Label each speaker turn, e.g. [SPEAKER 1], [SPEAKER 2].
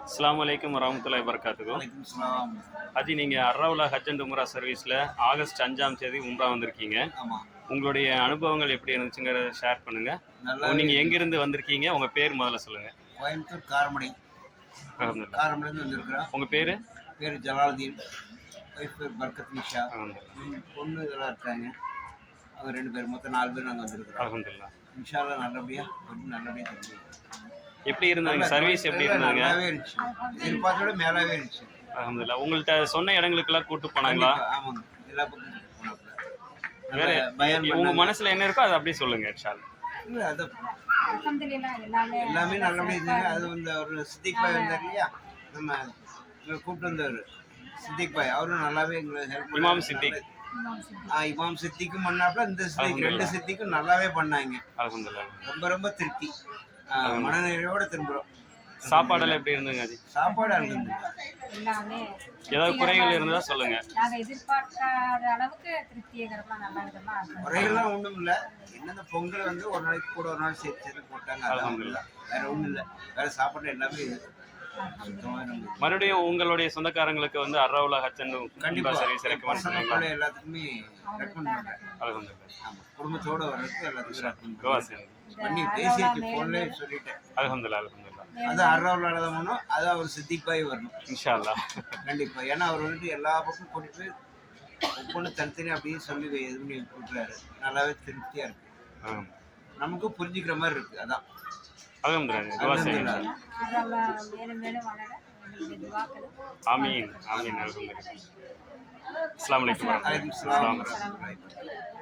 [SPEAKER 1] அஸ்ஸலாமு அலைக்கும் வரஹ்மத்துல்லாஹி வபரகாத்துஹு.
[SPEAKER 2] வலைக்கும் சலாம்.
[SPEAKER 1] ஹஜி, நீங்கள் அர்ரவுலா ஹஜ் அண்ட் உம்ரா சர்வீஸில் ஆகஸ்ட் 5ஆம் தேதி உம்ரா வந்திருக்கீங்க.
[SPEAKER 2] ஆமாம்.
[SPEAKER 1] உங்களுடைய அனுபவங்கள் எப்படி இருந்துச்சுங்கிறத ஷேர் பண்ணுங்கள்.
[SPEAKER 2] நல்லா
[SPEAKER 1] நீங்கள் எங்கேருந்து வந்திருக்கீங்க, உங்கள் பேர் முதல்ல சொல்லுங்கள்.
[SPEAKER 2] கோயம்புத்தூர் காரமடை.
[SPEAKER 1] அல்ஹம்துலில்லாஹ்.
[SPEAKER 2] காரமடைந்து வந்திருக்கிறோம்.
[SPEAKER 1] உங்கள் பேர்?
[SPEAKER 2] பேர் ஜலாலுதீன். ஒய்ஃப் பேர் பர்கத் நிஷா.
[SPEAKER 1] அல்ஹம்துலில்லாஹ்.
[SPEAKER 2] பொண்ணு இதெல்லாம் இருக்காங்க. அவங்க 2 பேர், மொத்தம் 4 பேர் நாங்கள் வந்திருக்கிறோம்.
[SPEAKER 1] அல்ஹம்துலில்லாஹ்.
[SPEAKER 2] இன்ஷா அல்லாஹ் நல்லபடியாக கொஞ்சம் நல்லபடியாக தெரிஞ்சு
[SPEAKER 1] எப்படி இருந்தாங்க சர்வீஸ்? எப்படி இருந்தாங்க?
[SPEAKER 2] நல்லாவே இருந்துச்சு. எதிர்பார்த்தோட மேலாவே இருந்துச்சு.
[SPEAKER 1] அல்ஹம்துலில்லாஹ். உங்கள்கிட்ட சொன்ன இடங்களுக்கெல்லாம் கூட்டு போனாங்களா?
[SPEAKER 2] கண்டிப்பா, ஆமாங்க. எல்லா பக்கமும் போனாப்புல.
[SPEAKER 1] வேற
[SPEAKER 2] பயான்
[SPEAKER 1] உங்க
[SPEAKER 2] பண்ணாங்க.
[SPEAKER 1] மனசுல என்ன இருக்கோ அதை அப்படியே சொல்லுங்க இன்ஷா அல்லாஹ்.
[SPEAKER 2] இல்ல, அது
[SPEAKER 3] அல்ஹம்துலில்லாஹ்
[SPEAKER 2] எல்லாமே நல்லபடியாக இருந்துச்சு. அது வந்து ஒரு சித்திக் பாய் வந்தார் இல்லையா, நம்ம இவரை கூப்பிட்டு வந்தவர் சித்திக் பாய், அவரும் நல்லாவே எங்களை ஹெல்ப்
[SPEAKER 1] இமாம் சித்திக்.
[SPEAKER 2] இமாம் சித்திக்கும் பண்ணாப்புல, இந்த சித்திக் 2 சித்திக்கும் நல்லாவே பண்ணாங்க.
[SPEAKER 1] அல்ஹம்துலில்லாஹ்.
[SPEAKER 2] ரொம்ப ரொம்ப திருப்தி. மனநிறைவோட திரும்புகிறோம்.
[SPEAKER 1] சாப்பாடெல்லாம் எப்படி இருந்துங்க அது?
[SPEAKER 2] சாப்பாடு அல்ஹம்துலில்லாஹ்.
[SPEAKER 3] எல்லாமே
[SPEAKER 1] ஏதாவது குறைகள் இருந்தா சொல்லுங்க.
[SPEAKER 3] நாங்க எதிர்பார்க்காத அளவுக்கு திருப்திகரமா நல்ல விதமா இருக்கு.
[SPEAKER 2] குறைகள்லாம் ஒன்றும் இல்லை. என்னென்ன பொங்கல் வந்து ஒரு நாளைக்கு கூட ஒரு நாள் சேர்த்து சேர்த்து போட்டாங்க.
[SPEAKER 1] அல்ஹம்துலில்லாஹ்.
[SPEAKER 2] வேற ஒன்றும் இல்லை. வேற சாப்பாடு எல்லாமே இது சுத்தமாக இருந்தது.
[SPEAKER 1] மறுபடியும் உங்களுடைய சொந்தக்காரங்களுக்கு வந்து அர்ரவுலா ஹஜ் அண்ட் உம்ரா
[SPEAKER 2] கண்டிப்பா
[SPEAKER 1] சர்வீஸ் ரெக்கமெண்ட் பண்ணுவீங்களா?
[SPEAKER 2] பசங்க எல்லாத்துக்குமே ரெக்கமெண்ட் பண்றேன்.
[SPEAKER 1] அல்ஹம்துலில்லாஹ்.
[SPEAKER 2] ஆமா, குடும்பத்தோட வர்றதுக்கு எல்லாத்துக்கும் ரெக்கமெண்ட்
[SPEAKER 1] துவா
[SPEAKER 2] பண்ணுறேன்.
[SPEAKER 1] செய்யுங்க.
[SPEAKER 2] பண்ணி பேசியாச்சு, ஃபோன்லேயே சொல்லிட்டேன்.
[SPEAKER 1] அல்ஹம்துலில்லாஹ். அல்ஹம்துலில்லாஹ்.
[SPEAKER 2] அது அர்ரவுலால தான் போனோம். அதான் அவர் சித்திக் பாய் வரணும்
[SPEAKER 1] இன்ஷா அல்லாஹ்.
[SPEAKER 2] கண்டிப்பா. ஏன்னா அவர் வந்துட்டு எல்லா பக்கம் கூட்டிட்டு போய் ஒவ்வொன்று தனித்தனி அப்படியே சொல்லி இது பண்ணி கூட்டுறாரு. நல்லாவே திருப்தியா இருக்கு.
[SPEAKER 1] ஆம்.
[SPEAKER 2] நமக்கும் புரிஞ்சுக்கிற மாதிரி இருக்கு. அதான்
[SPEAKER 1] அல்ஹம்துலில்லாஹ். துவா செய்யுங்க.
[SPEAKER 3] அல்லாஹ் மேலும் மேலும் வளர எங்களுடைய துஆக்கள்.
[SPEAKER 1] ஆமீன் ஆமீன். அல்ஹம்துலில்லாஹ். அஸ்ஸலாமு அலைக்கும்
[SPEAKER 2] அலைக்கும்
[SPEAKER 1] வரஹ்மத்துல்லாஹி
[SPEAKER 2] சலாம்.
[SPEAKER 1] வபரகாத்துஹு.